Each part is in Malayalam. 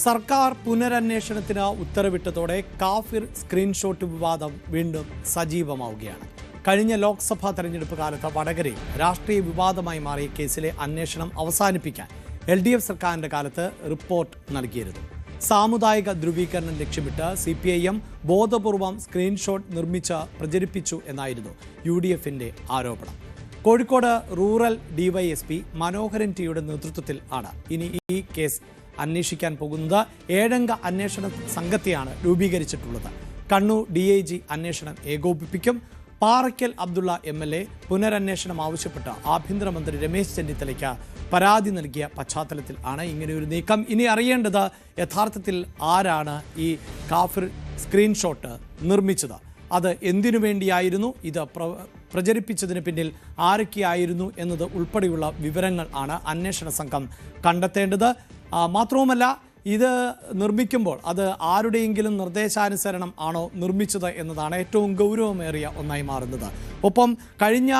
സർക്കാർ പുനരന്വേഷണത്തിന് ഉത്തരവിട്ടതോടെ കാഫിർ സ്ക്രീൻഷോട്ട് വിവാദം വീണ്ടും സജീവമാവുകയാണ്. കഴിഞ്ഞ ലോക്സഭാ തെരഞ്ഞെടുപ്പ് കാലത്ത് വടകരയിൽ രാഷ്ട്രീയ വിവാദമായി മാറിയ കേസിലെ അന്വേഷണം അവസാനിപ്പിക്കാൻ LDF സർക്കാരിന്റെ കാലത്ത് റിപ്പോർട്ട് നൽകിയിരുന്നു. സാമുദായിക ധ്രുവീകരണം ലക്ഷ്യമിട്ട് CPIM ബോധപൂർവം സ്ക്രീൻഷോട്ട് നിർമ്മിച്ച് പ്രചരിപ്പിച്ചു എന്നായിരുന്നു UDFന്റെ ആരോപണം. കോഴിക്കോട് റൂറൽ DYSP മനോഹരൻ ടിയുടെ നേതൃത്വത്തിൽ ആണ് ഇനി ഈ കേസ് അന്വേഷിക്കാൻ പോകുന്നത്. 7 അംഗ അന്വേഷണ സംഘത്തെയാണ് രൂപീകരിച്ചിട്ടുള്ളത്. കണ്ണൂർ DIG അന്വേഷണം ഏകോപിപ്പിക്കും. പാറയ്ക്കൽ അബ്ദുള്ള MLA പുനരന്വേഷണം ആവശ്യപ്പെട്ട് ആഭ്യന്തരമന്ത്രി രമേശ് ചെന്നിത്തലയ്ക്ക് പരാതി നൽകിയ പശ്ചാത്തലത്തിൽ ആണ് ഇങ്ങനെയൊരു നീക്കം. ഇനി അറിയേണ്ടത് യഥാർത്ഥത്തിൽ ആരാണ് ഈ കാഫിർ സ്ക്രീൻഷോട്ട് നിർമ്മിച്ചത്, അത് എന്തിനു വേണ്ടിയായിരുന്നു, ഇത് പ്രചരിപ്പിച്ചതിന് പിന്നിൽ ആരൊക്കെയായിരുന്നു എന്നത് ഉൾപ്പെടെയുള്ള വിവരങ്ങൾ ആണ് അന്വേഷണ സംഘം കണ്ടെത്തേണ്ടത്. മാത്രവുമല്ല, ഇത് നിർമ്മിക്കുമ്പോൾ അത് ആരുടെയെങ്കിലും നിർദ്ദേശാനുസരണം ആണോ നിർമ്മിച്ചത് എന്നതാണ് ഏറ്റവും ഗൗരവമേറിയ ഒന്നായി മാറുന്നത്. ഒപ്പം കഴിഞ്ഞ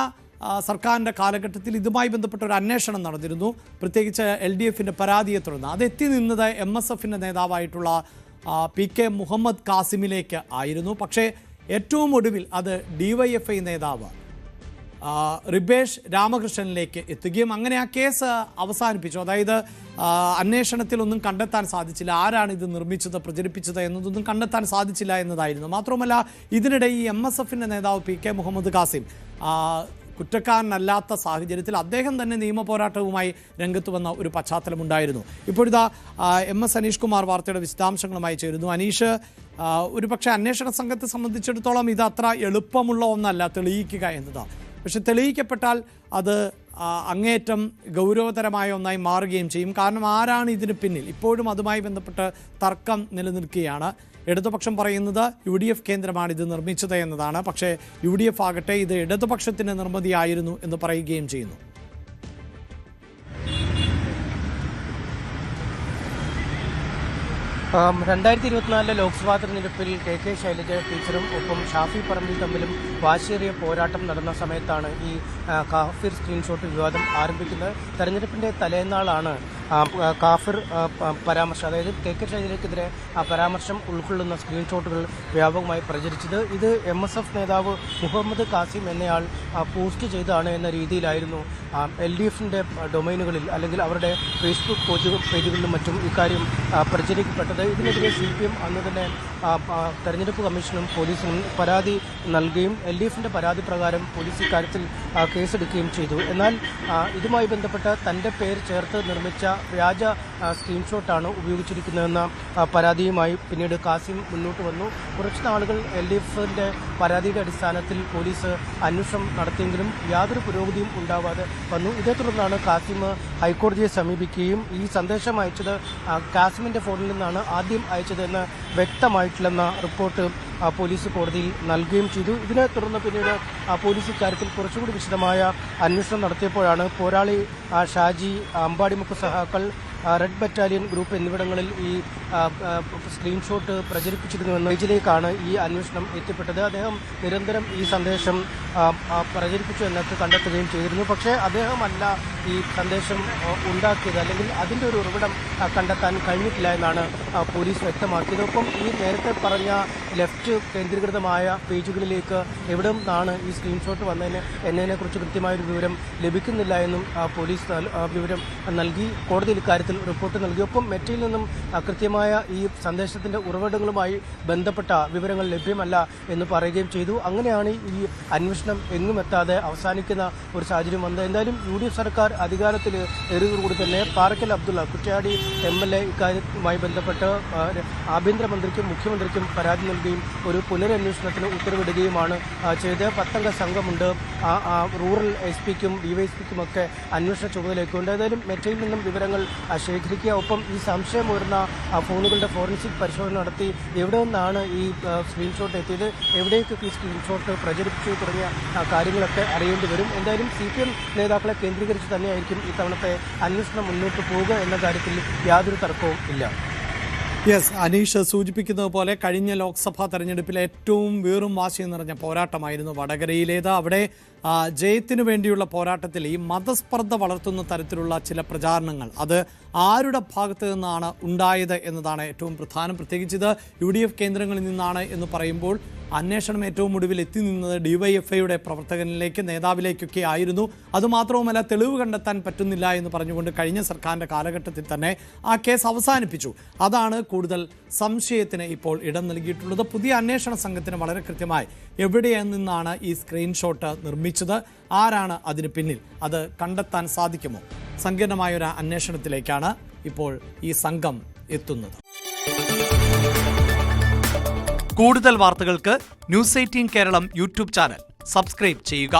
സർക്കാരിൻ്റെ കാലഘട്ടത്തിൽ ഇതുമായി ബന്ധപ്പെട്ട ഒരു അന്വേഷണം നടന്നിരുന്നു, പ്രത്യേകിച്ച് LDFന്റെ പരാതിയെ തുടർന്ന്. അത് എത്തി നിന്നത് MSFന്റെ നേതാവായിട്ടുള്ള PK മുഹമ്മദ് കാസിമിലേക്ക് ആയിരുന്നു. പക്ഷേ ഏറ്റവും ഒടുവിൽ അത് DYFI നേതാവ് റിബേഷ് രാമകൃഷ്ണനിലേക്ക് എത്തുകയും അങ്ങനെ ആ കേസ് അവസാനിപ്പിച്ചു. അതായത് അന്വേഷണത്തിലൊന്നും കണ്ടെത്താൻ സാധിച്ചില്ല, ആരാണ് ഇത് നിർമ്മിച്ചത് പ്രചരിപ്പിച്ചത് എന്നതൊന്നും കണ്ടെത്താൻ സാധിച്ചില്ല എന്നതായിരുന്നു. മാത്രമല്ല, ഇതിനിടെ ഈ MSFന്റെ നേതാവ് PK മുഹമ്മദ് കാസിം കുറ്റക്കാരനല്ലാത്ത സാഹചര്യത്തിൽ അദ്ദേഹം തന്നെ നിയമ പോരാട്ടവുമായി രംഗത്ത് വന്ന ഒരു പശ്ചാത്തലമുണ്ടായിരുന്നു. ഇപ്പോഴിതാ MS അനീഷ് കുമാർ വാർത്തയുടെ വിശദാംശങ്ങളുമായി ചേരുന്നു. അനീഷ്, ഒരു പക്ഷേ അന്വേഷണ സംഘത്തെ സംബന്ധിച്ചിടത്തോളം ഇത് അത്ര എളുപ്പമുള്ള ഒന്നല്ല തെളിയിക്കുക എന്നത്. പക്ഷെ തെളിയിക്കപ്പെട്ടാൽ അത് അങ്ങേയറ്റം ഗൗരവതരമായ ഒന്നായി മാറുകയും ചെയ്യും. കാരണം ആരാണ് ഇതിന് പിന്നിൽ, ഇപ്പോഴും അതുമായി ബന്ധപ്പെട്ട് തർക്കം നിലനിൽക്കുകയാണ്. ഇടതുപക്ഷം പറയുന്നത് UDF കേന്ദ്രമാണ് ഇത് നിർമ്മിച്ചത് എന്നതാണ്. പക്ഷേ UDF ആകട്ടെ ഇത് ഇടതുപക്ഷത്തിൻ്റെ നിർമ്മിതിയായിരുന്നു എന്ന് പറയുകയും ചെയ്യുന്നു. 2024 ലോക്സഭാ തെരഞ്ഞെടുപ്പിൽ KK ശൈലജ ടീച്ചറും ഒപ്പം ഷാഫി പറമ്പിൽ തമ്മിലും വാശിയേറിയ പോരാട്ടം നടന്ന സമയത്താണ് ഈ കാഫിർ സ്ക്രീൻഷോട്ട് വിവാദം ആരംഭിക്കുന്നത്. തെരഞ്ഞെടുപ്പിൻ്റെ തലേന്നാളാണ് കാഫിർ പരാമർശം, അതായത് KK ശൈലജയ്ക്കെതിരെ പരാമർശം ഉൾക്കൊള്ളുന്ന സ്ക്രീൻഷോട്ടുകൾ വ്യാപകമായി പ്രചരിച്ചത്. ഇത് MSF നേതാവ് മുഹമ്മദ് കാസിം എന്നയാൾ പോസ്റ്റ് ചെയ്തതാണ് എന്ന രീതിയിലായിരുന്നു LDFന്റെ ഡൊമൈനുകളിൽ അല്ലെങ്കിൽ അവരുടെ ഫേസ്ബുക്ക് പേജുകളിലും മറ്റും ഇക്കാര്യം പ്രചരിക്കപ്പെട്ടത്. ഇതിനെതിരെ CPM അന്ന് തന്നെ തെരഞ്ഞെടുപ്പ് കമ്മീഷനും പോലീസിനും പരാതി നൽകുകയും LDFന്റെ പരാതി പ്രകാരം പോലീസ് ഇക്കാര്യത്തിൽ കേസെടുക്കുകയും ചെയ്തു. എന്നാൽ ഇതുമായി ബന്ധപ്പെട്ട് തൻ്റെ പേര് ചേർത്ത് നിർമ്മിച്ച വ്യാജ സ്ക്രീൻഷോട്ടാണ് ഉപയോഗിച്ചിരിക്കുന്നതെന്ന പരാതിയുമായി പിന്നീട് കാസിം മുന്നോട്ട് വന്നു. കുറച്ച് നാളുകൾ LDFന്റെ പരാതിയുടെ അടിസ്ഥാനത്തിൽ പോലീസ് അന്വേഷണം നടത്തിയെങ്കിലും യാതൊരു പുരോഗതിയും ഉണ്ടാവാതെ വന്നു. ഇതേ തുടർന്നാണ് കാസിം ഹൈക്കോടതിയെ സമീപിക്കുകയും ഈ സന്ദേശം അയച്ചത് കാസിമിൻ്റെ ഫോണിൽ നിന്നാണ് ആദ്യം അയച്ചതെന്ന് വ്യക്തമായിട്ടില്ലെന്ന റിപ്പോർട്ട് പോലീസ് കോടതിയിൽ നൽകുകയും ചെയ്തു. ഇതിനെ തുടർന്ന് പിന്നീട് പോലീസ് ഇക്കാര്യത്തിൽ കുറച്ചുകൂടി വിശദമായ അന്വേഷണം നടത്തിയപ്പോഴാണ് പോരാളി ഷാജി, അമ്പാടിമുക്ക് സഹാക്കൾ, റെഡ് ബറ്റാലിയൻ ഗ്രൂപ്പ് എന്നിവിടങ്ങളിൽ ഈ സ്ക്രീൻഷോട്ട് പ്രചരിപ്പിച്ചിരുന്നുവെന്ന പേജിലേക്കാണ് ഈ അന്വേഷണം എത്തിപ്പെട്ടത്. അദ്ദേഹം നിരന്തരം ഈ സന്ദേശം പ്രചരിപ്പിച്ചു എന്നൊക്കെ കണ്ടെത്തുകയും ചെയ്തിരുന്നു. പക്ഷേ അദ്ദേഹമല്ല ഈ സന്ദേശം ഉണ്ടാക്കിയത്, അല്ലെങ്കിൽ അതിൻ്റെ ഒരു ഉറവിടം കണ്ടെത്താൻ കഴിഞ്ഞിട്ടില്ല എന്നാണ് പോലീസ് വ്യക്തമാക്കിയത്. ഒപ്പം ഈ നേരത്തെ പറഞ്ഞ ലെഫ്റ്റ് കേന്ദ്രീകൃതമായ പേജുകളിലേക്ക് എവിടെ നിന്നാണ് ഈ സ്ക്രീൻഷോട്ട് എന്നതിനെക്കുറിച്ച് കൃത്യമായൊരു വിവരം ലഭിക്കുന്നില്ല എന്നും പോലീസ് വിവരം നൽകി കോടതിയിൽ ഇക്കാര്യത്തിൽ റിപ്പോർട്ട് നൽകി. ഒപ്പം മെറ്റയിൽ നിന്നും കൃത്യമായ ഈ സന്ദേശത്തിൻ്റെ ഉറവിടങ്ങളുമായി ബന്ധപ്പെട്ട വിവരങ്ങൾ ലഭ്യമല്ല എന്ന് പറയുകയും ചെയ്തു. അങ്ങനെയാണ് ഈ അന്വേഷണം എങ്ങും എത്താതെ അവസാനിക്കുന്ന ഒരു സാഹചര്യം വന്നത്. എന്തായാലും UDF സർക്കാർ അധികാരത്തിൽ ഏറിയതോടുകൂടി തന്നെ പാറയ്ക്കൽ അബ്ദുള്ള കുറ്റ്യാടി MLA ഇക്കാര്യവുമായി ബന്ധപ്പെട്ട് ആഭ്യന്തരമന്ത്രിക്കും മുഖ്യമന്ത്രിക്കും പരാതി നൽകുകയും ഒരു പുനരന്വേഷണത്തിന് ഉത്തരവിടുകയുമാണ് ചെയ്ത്. 10 അംഗ സംഘമുണ്ട്. റൂറൽ SPക്കും DYSPക്കുമൊക്കെ അന്വേഷണ ചുമതലയൊക്കെയുണ്ട്. ഏതായാലും മെറ്റയിൽ നിന്നും വിവരങ്ങൾ ശേഖരിക്കുക, ഒപ്പം ഈ സംശയം വരുന്ന ഫോണുകളുടെ ഫോറൻസിക് പരിശോധന നടത്തി എവിടെ നിന്നാണ് ഈ സ്ക്രീൻഷോട്ട് എത്തിയത്, എവിടേക്കൊക്കെ ഈ സ്ക്രീൻഷോട്ട് പ്രചരിപ്പിച്ചു തുടങ്ങിയ കാര്യങ്ങളൊക്കെ അറിയേണ്ടി വരും. എന്തായാലും CPM നേതാക്കളെ കേന്ദ്രീകരിച്ച് തന്നെയായിരിക്കും ഇത്തവണത്തെ അന്വേഷണം മുന്നോട്ട് പോവുക എന്ന കാര്യത്തിൽ യാതൊരു തർക്കവും ഇല്ല. യെസ്, അനീഷ് സൂചിപ്പിക്കുന്നത് പോലെ കഴിഞ്ഞ ലോക്സഭാ തെരഞ്ഞെടുപ്പിലെ ഏറ്റവും വീറും വാശിയും നിറഞ്ഞ പോരാട്ടമായിരുന്നു വടകരയിലേത്. അവിടെ ജയത്തിനു വേണ്ടിയുള്ള പോരാട്ടത്തിൽ ഈ മതസ്പർദ്ധ വളർത്തുന്ന തരത്തിലുള്ള ചില പ്രചാരണങ്ങൾ അത് ആരുടെ ഭാഗത്ത് നിന്നാണ് ഉണ്ടായത് എന്നതാണ് ഏറ്റവും പ്രധാനം. പ്രത്യേകിച്ച് ഇത് UDF കേന്ദ്രങ്ങളിൽ നിന്നാണ് എന്ന് പറയുമ്പോൾ അന്വേഷണം ഏറ്റവും ഒടുവിൽ എത്തി നിന്നത് DYFIയുടെ പ്രവർത്തകനിലേക്ക്, നേതാവിലേക്കൊക്കെ ആയിരുന്നു. അതുമാത്രവുമല്ല, തെളിവ് കണ്ടെത്താൻ പറ്റുന്നില്ല എന്ന് പറഞ്ഞുകൊണ്ട് കഴിഞ്ഞ സർക്കാരിൻ്റെ കാലഘട്ടത്തിൽ തന്നെ ആ കേസ് അവസാനിപ്പിച്ചു. അതാണ് കൂടുതൽ സംശയത്തിന് ഇപ്പോൾ ഇടം നൽകിയിട്ടുള്ളത്. പുതിയ അന്വേഷണ സംഘത്തിന് വളരെ കൃത്യമായി എവിടെ നിന്നാണ് ഈ സ്ക്രീൻഷോട്ട് നിർമ്മിച്ചത്, ആരാണ് അതിന് പിന്നിൽ, അത് കണ്ടെത്താൻ സാധിക്കുമോ? സങ്കീർണമായൊരു അന്വേഷണത്തിലേക്കാണ് ഇപ്പോൾ ഈ സംഘം എത്തുന്നത്. കൂടുതൽ വാർത്തകൾക്ക് News 18 Keralam YouTube channel subscribe ചെയ്യുക.